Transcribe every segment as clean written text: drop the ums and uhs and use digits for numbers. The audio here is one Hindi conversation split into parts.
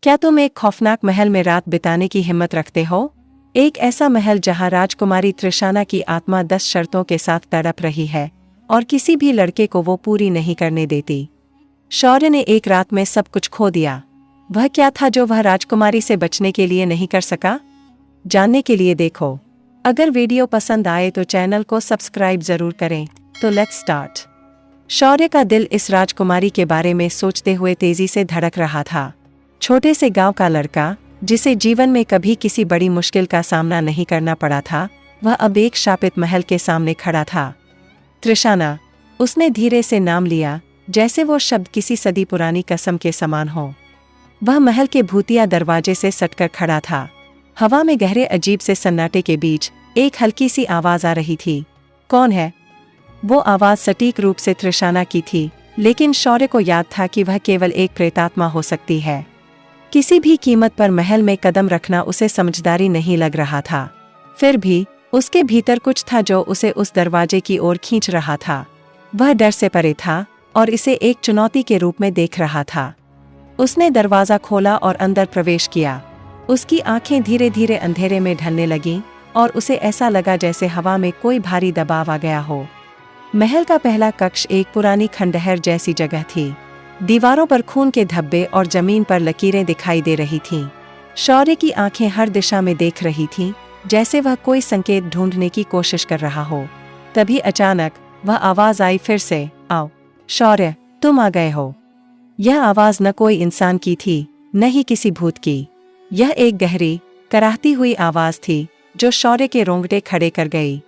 क्या तुम एक खौफनाक महल में रात बिताने की हिम्मत रखते हो? एक ऐसा महल जहां राजकुमारी त्रिशाना की आत्मा 10 शर्तों के साथ तड़प रही है और किसी भी लड़के को वो पूरी नहीं करने देती। शौर्य ने एक रात में सब कुछ खो दिया। वह क्या था जो वह राजकुमारी से बचने के लिए नहीं कर सका? जानने के लिए देखो। अगर वीडियो पसंद आए तो चैनल को सब्सक्राइब जरूर करें। तो लेट्स स्टार्ट। शौर्य का दिल इस राजकुमारी के बारे में सोचते हुए तेजी से धड़क रहा था। छोटे से गांव का लड़का, जिसे जीवन में कभी किसी बड़ी मुश्किल का सामना नहीं करना पड़ा था, वह अब एक शापित महल के सामने खड़ा था। त्रिशाना, उसने धीरे से नाम लिया, जैसे वो शब्द किसी सदी पुरानी कसम के समान हो। वह महल के भूतिया दरवाजे से सटकर खड़ा था। हवा में गहरे अजीब से सन्नाटे के बीच एक हल्की सी आवाज आ रही थी। कौन है? वो आवाज सटीक रूप से त्रिशाना की थी, लेकिन शौर्य को याद था कि वह केवल एक प्रेतात्मा हो सकती है। किसी भी कीमत पर महल में कदम रखना उसे समझदारी नहीं लग रहा था। फिर भी उसके भीतर कुछ था जो उसे उस दरवाजे की ओर खींच रहा था। वह डर से परे था और इसे एक चुनौती के रूप में देख रहा था। उसने दरवाजा खोला और अंदर प्रवेश किया। उसकी आंखें धीरे धीरे अंधेरे में ढलने लगीं और उसे ऐसा लगा जैसे हवा में कोई भारी दबाव आ गया हो। महल का पहला कक्ष एक पुरानी खंडहर जैसी जगह थी। दीवारों पर खून के धब्बे और जमीन पर लकीरें दिखाई दे रही थीं। शौर्य की आंखें हर दिशा में देख रही थीं, जैसे वह कोई संकेत ढूंढने की कोशिश कर रहा हो। तभी अचानक वह आवाज आई फिर से, आओ शौर्य, तुम आ गए हो। यह आवाज न कोई इंसान की थी, न ही किसी भूत की। यह एक गहरी, कराहती हुई आवाज थी जो शौर्य के रोंगटे खड़े कर गई।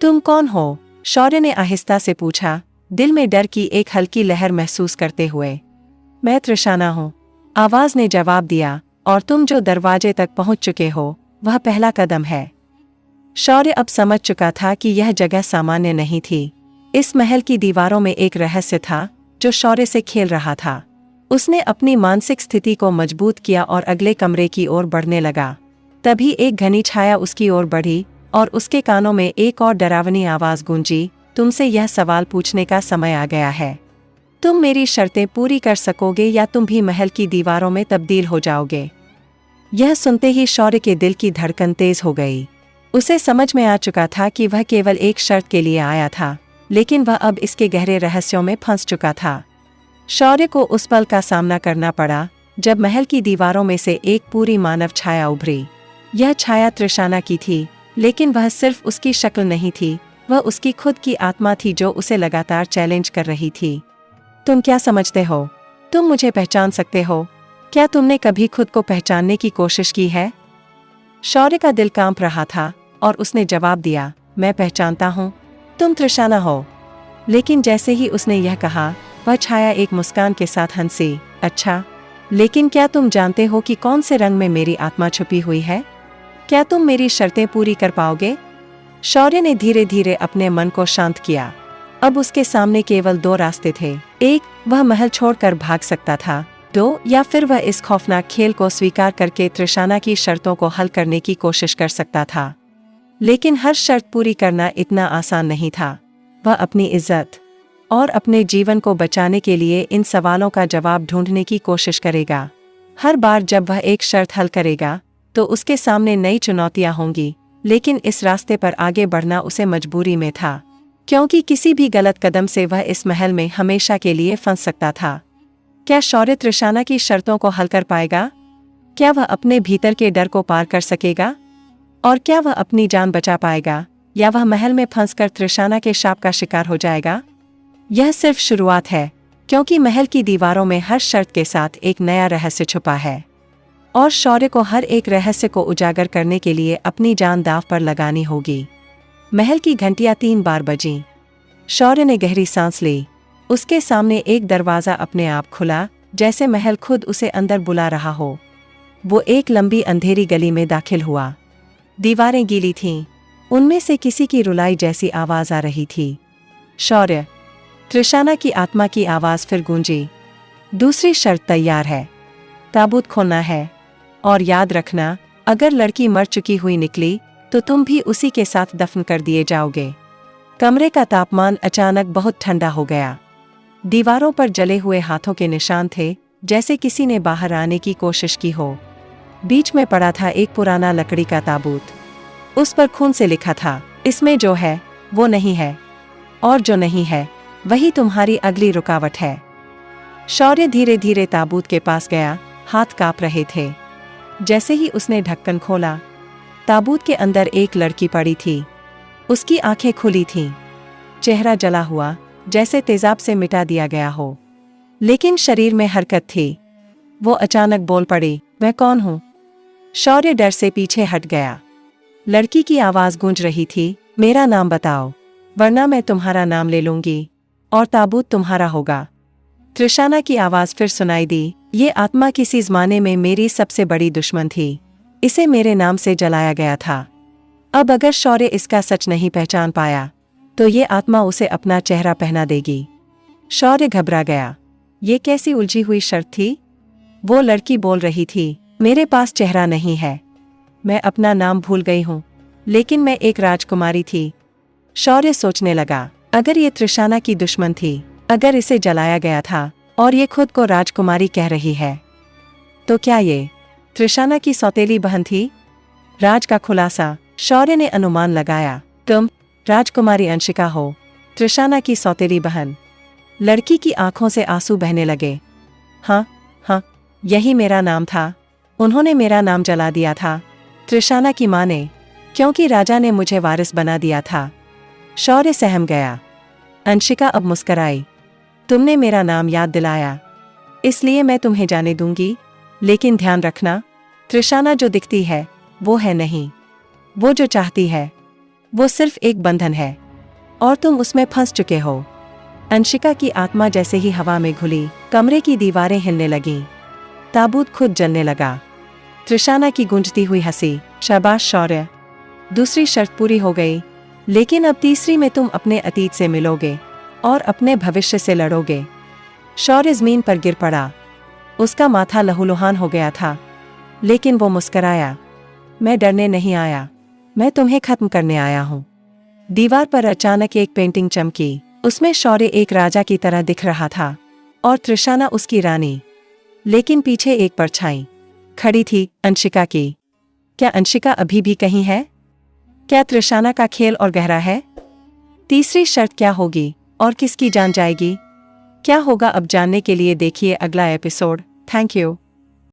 तुम कौन हो? शौर्य ने आहिस्ता से पूछा, दिल में डर की एक हल्की लहर महसूस करते हुए। मैं त्रिशाना हूँ, आवाज ने जवाब दिया, और तुम जो दरवाजे तक पहुंच चुके हो वह पहला कदम है। शौर्य अब समझ चुका था कि यह जगह सामान्य नहीं थी। इस महल की दीवारों में एक रहस्य था जो शौर्य से खेल रहा था। उसने अपनी मानसिक स्थिति को मजबूत किया और अगले कमरे की ओर बढ़ने लगा। तभी एक घनी छाया उसकी ओर बढ़ी और उसके कानों में एक और डरावनी आवाज गूंजी, तुमसे यह सवाल पूछने का समय आ गया है। तुम मेरी शर्तें पूरी कर सकोगे या तुम भी महल की दीवारों में तब्दील हो जाओगे? यह सुनते ही शौर्य के दिल की धड़कन तेज हो गई। उसे समझ में आ चुका था कि वह केवल एक शर्त के लिए आया था, लेकिन वह अब इसके गहरे रहस्यों में फंस चुका था। शौर्य को उस पल का सामना करना पड़ा जब महल की दीवारों में से एक पूरी मानव छाया उभरी। यह छाया त्रिशाना की थी, लेकिन वह सिर्फ उसकी शक्ल नहीं थी, वह उसकी खुद की आत्मा थी जो उसे लगातार चैलेंज कर रही थी। तुम क्या समझते हो? तुम मुझे पहचान सकते हो? क्या तुमने कभी खुद को पहचानने की कोशिश की है? शौर्य का दिल कांप रहा था और उसने जवाब दिया, मैं पहचानता हूँ, तुम त्रिशाना हो। लेकिन जैसे ही उसने यह कहा, वह छाया एक मुस्कान के साथ हंसी। अच्छा, लेकिन क्या तुम जानते हो कि कौन से रंग में मेरी आत्मा छुपी हुई है? क्या तुम मेरी शर्तें पूरी कर पाओगे? शौर्य ने धीरे धीरे अपने मन को शांत किया। अब उसके सामने केवल 2 रास्ते थे। एक, वह महल छोड़कर भाग सकता था। 2, या फिर वह इस खौफनाक खेल को स्वीकार करके त्रिशाना की शर्तों को हल करने की कोशिश कर सकता था। लेकिन हर शर्त पूरी करना इतना आसान नहीं था। वह अपनी इज्जत और अपने जीवन को बचाने के लिए इन सवालों का जवाब ढूंढने की कोशिश करेगा। हर बार जब वह एक शर्त हल करेगा तो उसके सामने नई चुनौतियां होंगी, लेकिन इस रास्ते पर आगे बढ़ना उसे मजबूरी में था, क्योंकि किसी भी गलत कदम से वह इस महल में हमेशा के लिए फंस सकता था। क्या शौर्य त्रिशाना की शर्तों को हल कर पाएगा? क्या वह अपने भीतर के डर को पार कर सकेगा? और क्या वह अपनी जान बचा पाएगा, या वह महल में फंसकर त्रिशाना के शाप का शिकार हो जाएगा? यह सिर्फ शुरुआत है, क्योंकि महल की दीवारों में हर शर्त के साथ एक नया रहस्य छुपा है, और शौर्य को हर एक रहस्य को उजागर करने के लिए अपनी जान दांव पर लगानी होगी। महल की घंटियां 3 बार बजीं। शौर्य ने गहरी सांस ली। उसके सामने एक दरवाजा अपने आप खुला, जैसे महल खुद उसे अंदर बुला रहा हो। वो एक लंबी अंधेरी गली में दाखिल हुआ। दीवारें गीली थीं, उनमें से किसी की रुलाई जैसी आवाज आ रही थी। शौर्य, त्रिशाना की आत्मा की आवाज फिर गूंजी। दूसरी शर्त तैयार है, ताबूत खोलना है, और याद रखना, अगर लड़की मर चुकी हुई निकली तो तुम भी उसी के साथ दफन कर दिए जाओगे। कमरे का तापमान अचानक बहुत ठंडा हो गया। दीवारों पर जले हुए हाथों के निशान थे, जैसे किसी ने बाहर आने की कोशिश की हो। बीच में पड़ा था एक पुराना लकड़ी का ताबूत। उस पर खून से लिखा था, इसमें जो है वो नहीं है, और जो नहीं है वही तुम्हारी अगली रुकावट है। शौर्य धीरे धीरे ताबूत के पास गया, हाथ कांप रहे थे। जैसे ही उसने ढक्कन खोला, ताबूत के अंदर एक लड़की पड़ी थी। उसकी आंखें खुली थीं, चेहरा जला हुआ जैसे तेजाब से मिटा दिया गया हो, लेकिन शरीर में हरकत थी। वो अचानक बोल पड़ी, मैं कौन हूँ? शौर्य डर से पीछे हट गया। लड़की की आवाज गूंज रही थी, मेरा नाम बताओ, वरना मैं तुम्हारा नाम ले लूंगी और ताबूत तुम्हारा होगा। त्रिशाना की आवाज फिर सुनाई दी, ये आत्मा किसी ज़माने में मेरी सबसे बड़ी दुश्मन थी। इसे मेरे नाम से जलाया गया था। अब अगर शौर्य इसका सच नहीं पहचान पाया, तो ये आत्मा उसे अपना चेहरा पहना देगी। शौर्य घबरा गया। ये कैसी उलझी हुई शर्त थी? वो लड़की बोल रही थी, मेरे पास चेहरा नहीं है, मैं अपना नाम भूल गई हूँ, लेकिन मैं एक राजकुमारी थी। शौर्य सोचने लगा, अगर ये त्रिशाना की दुश्मन थी, अगर इसे जलाया गया था और ये खुद को राजकुमारी कह रही है, तो क्या ये त्रिशाना की सौतेली बहन थी? राज का खुलासा। शौर्य ने अनुमान लगाया, तुम राजकुमारी अंशिका हो, त्रिशाना की सौतेली बहन। लड़की की आंखों से आंसू बहने लगे। हाँ हाँ, यही मेरा नाम था। उन्होंने मेरा नाम जला दिया था, त्रिशाना की माँ ने, क्योंकि राजा ने मुझे वारिस बना दिया था। शौर्य सहम गया। अंशिका अब मुस्कराई, तुमने मेरा नाम याद दिलाया, इसलिए मैं तुम्हें जाने दूंगी, लेकिन ध्यान रखना, त्रिशाना जो दिखती है वो है नहीं। वो जो चाहती है वो सिर्फ एक बंधन है, और तुम उसमें फंस चुके हो। अंशिका की आत्मा जैसे ही हवा में घुली, कमरे की दीवारें हिलने लगीं, ताबूत खुद जलने लगा। त्रिशाना की गूंजती हुई हंसी, शाबाश शौर्य, दूसरी शर्त पूरी हो गई, लेकिन अब तीसरी में तुम अपने अतीत से मिलोगे और अपने भविष्य से लड़ोगे। शौर्य जमीन पर गिर पड़ा। उसका माथा लहूलुहान हो गया था, लेकिन वो मुस्कराया, मैं डरने नहीं आया, मैं तुम्हें खत्म करने आया हूँ। दीवार पर अचानक एक पेंटिंग चमकी। उसमें शौर्य एक राजा की तरह दिख रहा था और त्रिशाना उसकी रानी, लेकिन पीछे एक परछाई खड़ी थी, अंशिका की। क्या अंशिका अभी भी कहीं है? क्या त्रिशाना का खेल और गहरा है? तीसरी शर्त क्या होगी और किसकी जान जाएगी? क्या होगा अब जानने के लिए देखिए अगला एपिसोड। Thank you.